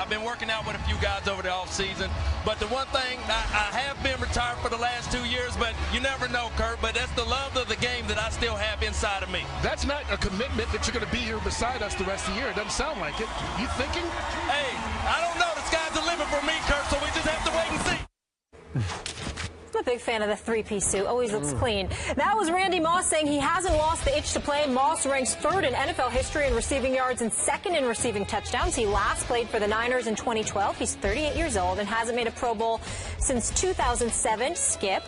I've been working out with a few guys over the offseason. But the one thing, I have been retired for the last 2 years, but you never know, Kurt. But that's the love of the game that I still have inside of me. That's not a commitment that you're going to be here beside us the rest of the year. It doesn't sound like it. You thinking? Hey, I don't know. The sky's the limit for me, Kurt, so we just have to wait and see. I'm a big fan of the three-piece suit. Always looks clean. That was Randy Moss saying he hasn't lost the itch to play. Moss ranks third in NFL history in receiving yards and second in receiving touchdowns. He last played for the Niners in 2012. He's 38 years old and hasn't made a Pro Bowl since 2007. Skip,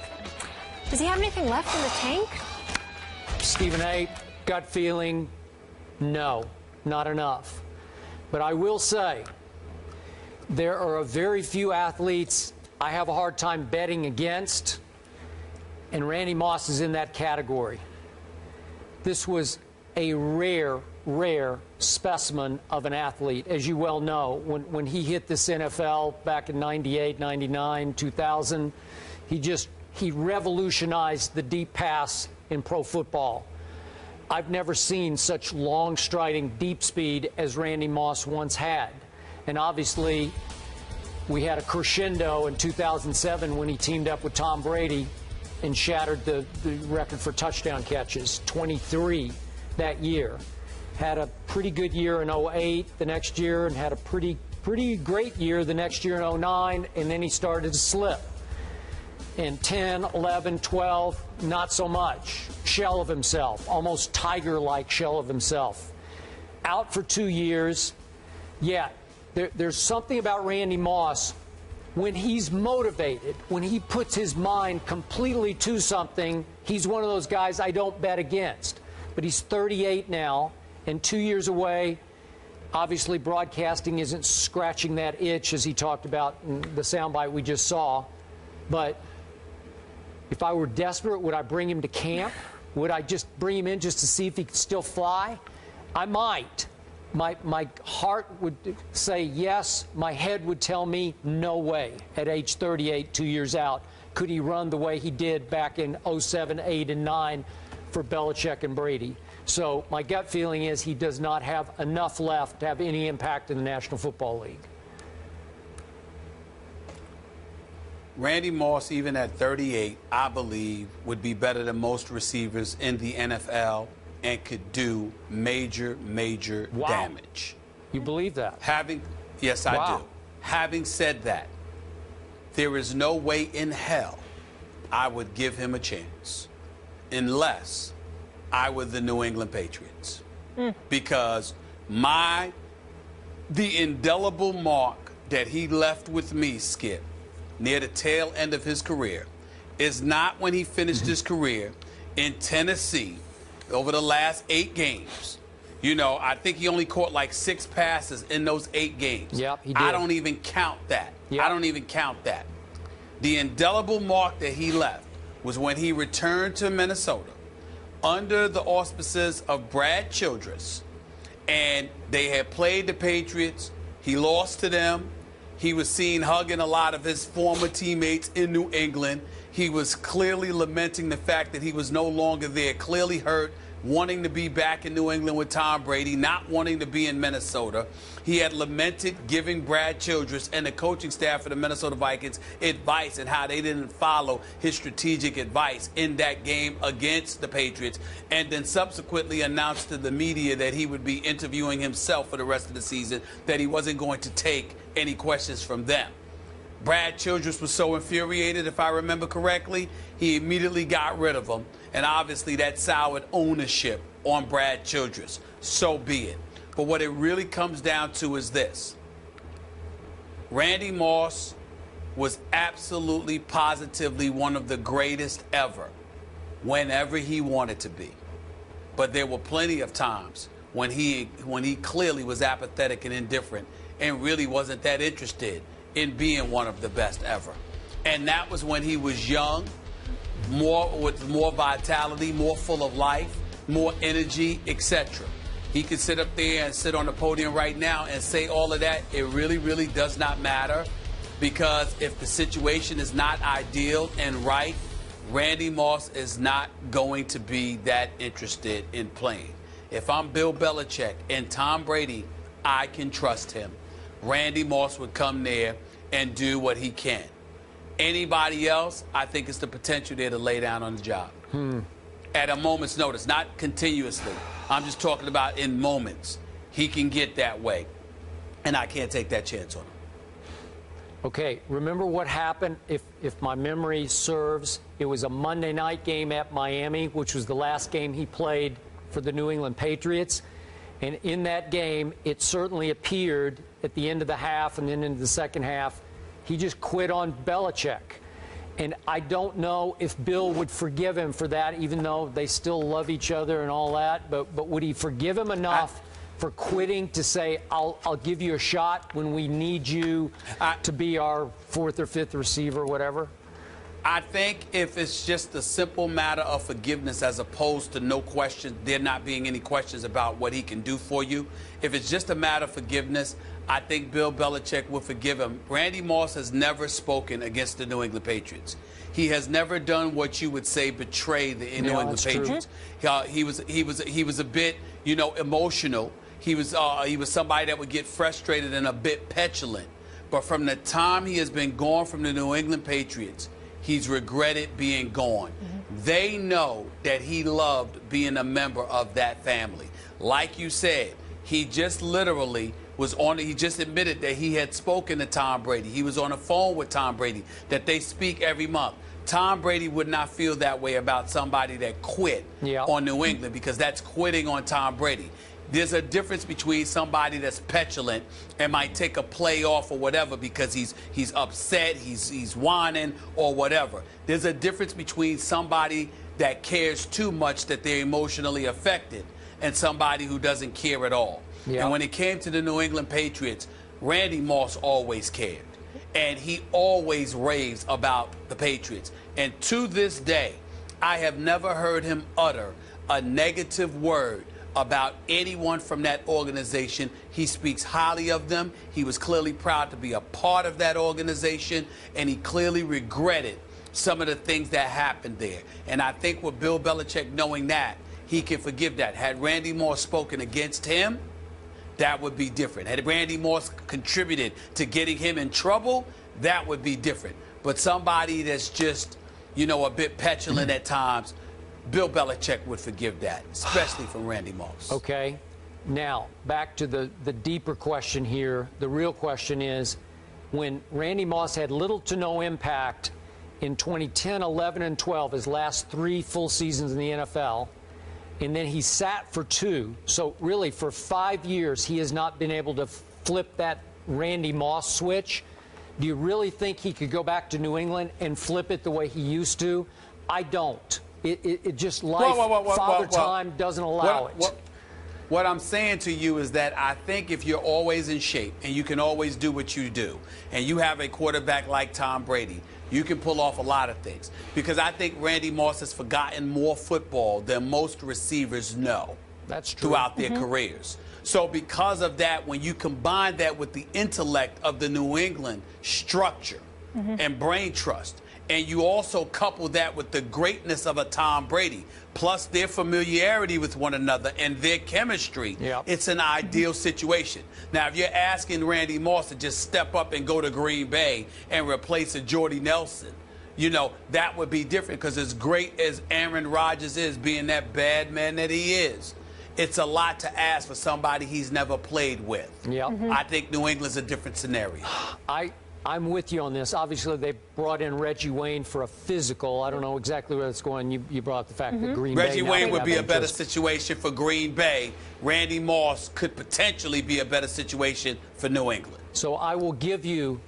does he have anything left in the tank? Stephen A., gut feeling, no, not enough. But I will say, there are a very few athletes I have a hard time betting against, and Randy Moss is in that category. This was a rare specimen of an athlete, as you well know. When he hit this NFL back in 98, 99, 2000, he revolutionized the deep pass in pro football. I've never seen such long striding deep speed as Randy Moss once had. And obviously, we had a crescendo in 2007 when he teamed up with Tom Brady and shattered the record for touchdown catches, 23 that year. Had a pretty good year in 08 the next year, and had a pretty great year the next year in 09, and then he started to slip. In 10, 11, 12, not so much. Shell of himself, almost tiger-like shell of himself. Out for 2 years. Yeah. There's something about Randy Moss, when he's motivated, when he puts his mind completely to something, he's one of those guys I don't bet against. But he's 38 now and 2 years away. Obviously, broadcasting isn't scratching that itch, as he talked about in the soundbite we just saw. But if I were desperate, would I bring him to camp? Would I just bring him in just to see if he could still fly? I might. My heart would say yes. My head would tell me no way. At age 38, 2 years out, could he run the way he did back in 07, 8, and 9 for Belichick and Brady? So my gut feeling is he does not have enough left to have any impact in the National Football League. Randy Moss, even at 38, I believe, would be better than most receivers in the NFL and could do major damage. You believe that? Yes, I do. Having said that, there is no way in hell I would give him a chance unless I were the New England Patriots. Because the indelible mark that he left with me, Skip, near the tail end of his career, is not when he finished his career in Tennessee over the last 8 games. You know, I think he only caught like 6 passes in those 8 games. Yep, he did. I don't even count that. Yep. I don't even count that. The indelible mark that he left was when he returned to Minnesota under the auspices of Brad Childress, and they had played the Patriots. He lost to them. He was seen hugging a lot of his former teammates in New England. He was clearly lamenting the fact that he was no longer there, clearly hurt, wanting to be back in New England with Tom Brady, not wanting to be in Minnesota. He had lamented giving Brad Childress and the coaching staff of the Minnesota Vikings advice and how they didn't follow his strategic advice in that game against the Patriots, and then subsequently announced to the media that he would be interviewing himself for the rest of the season, that he wasn't going to take any questions from them. Brad Childress was so infuriated, if I remember correctly, he immediately got rid of him. And obviously that soured ownership on Brad Childress. So be it. But what it really comes down to is this. Randy Moss was absolutely, positively one of the greatest ever whenever he wanted to be. But there were plenty of times when he clearly was apathetic and indifferent and really wasn't that interested in being one of the best ever. And that was when he was young, with more vitality, more full of life, more energy, etc. He could sit up there and sit on the podium right now and say all of that. It really does not matter, because if the situation is not ideal and right, Randy Moss is not going to be that interested in playing. If I'm Bill Belichick and Tom Brady, I can trust him. Randy Moss would come there and do what he can. Anybody else, I think it's the potential there to lay down on the job. At a moment's notice, not continuously. I'm just talking about in moments. He can get that way, and I can't take that chance on him. Okay, remember what happened, if my memory serves, it was a Monday night game at Miami, which was the last game he played for the New England Patriots. And in that game, it certainly appeared at the end of the half and then into the second half, he just quit on Belichick. And I don't know if Bill would forgive him for that, even though they still love each other and all that. But would he forgive him enough for quitting to say, I'll give you a shot when we need you to be our fourth or fifth receiver, whatever? I think if it's just a simple matter of forgiveness as opposed to no question, there not being any questions about what he can do for you, if it's just a matter of forgiveness, I think Bill Belichick will forgive him. Randy Moss has never spoken against the New England Patriots. He has never done what you would say betray the New England Patriots. He was a bit, emotional. He was somebody that would get frustrated and a bit petulant. But from the time he has been gone from the New England Patriots, he's regretted being gone. They know that he loved being a member of that family. Like you said, he just literally he just admitted that he had spoken to Tom Brady. He was on the phone with Tom Brady, that they speak every month. Tom Brady would not feel that way about somebody that quit on New England, because that's quitting on Tom Brady. There's a difference between somebody that's petulant and might take a play off or whatever because he's upset, he's whining or whatever. There's a difference between somebody that cares too much that they're emotionally affected and somebody who doesn't care at all. And when it came to the New England Patriots, Randy Moss always cared. And he always raves about the Patriots. And to this day, I have never heard him utter a negative word about anyone from that organization. He speaks highly of them. He was clearly proud to be a part of that organization, and he clearly regretted some of the things that happened there. And I think with Bill Belichick knowing that, he can forgive that. Had Randy Moss spoken against him, that would be different. Had Randy Moss contributed to getting him in trouble, that would be different. But somebody that's just, a bit petulant at times, Bill Belichick would forgive that, especially from Randy Moss. Okay. Now, back to the deeper question here. The real question is, when Randy Moss had little to no impact in 2010, 11, and 12, his last 3 full seasons in the NFL, and then he sat for 2. So really, for 5 years, he has not been able to flip that Randy Moss switch. Do you really think he could go back to New England and flip it the way he used to? I don't. It just father time doesn't allow it. What I'm saying to you is that I think if you're always in shape and you can always do what you do, and you have a quarterback like Tom Brady, you can pull off a lot of things. Because I think Randy Moss has forgotten more football than most receivers know. That's true. Throughout their careers. So because of that, when you combine that with the intellect of the New England structure and brain trust, and you also couple that with the greatness of a Tom Brady, plus their familiarity with one another and their chemistry, it's an ideal situation. Now, if you're asking Randy Moss to just step up and go to Green Bay and replace a Jordy Nelson, that would be different, because as great as Aaron Rodgers is, being that bad man that he is, it's a lot to ask for somebody he's never played with. I think New England's a different scenario. I'm with you on this. Obviously, they brought in Reggie Wayne for a physical. I don't know exactly where it's going. You brought up the fact that Green Bay... Reggie Wayne would be a better situation for Green Bay. Randy Moss could potentially be a better situation for New England. So I will give you...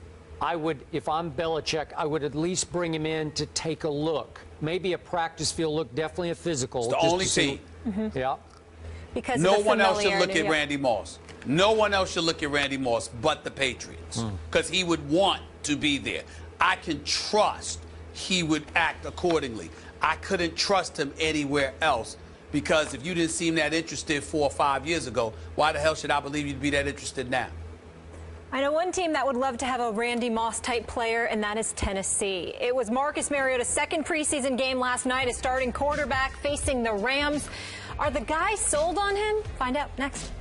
if I'm Belichick, I would at least bring him in to take a look. Maybe a practice field look, definitely a physical. It's the only team. Because no one else should look at Randy Moss. No one else should look at Randy Moss but the Patriots, because he would want to be there. I can trust he would act accordingly. I couldn't trust him anywhere else, because if you didn't seem that interested 4 or 5 years ago, why the hell should I believe you'd be that interested now? I know one team that would love to have a Randy Moss-type player, and that is Tennessee. It was Marcus Mariota's second preseason game last night as starting quarterback facing the Rams. Are the guys sold on him? Find out next.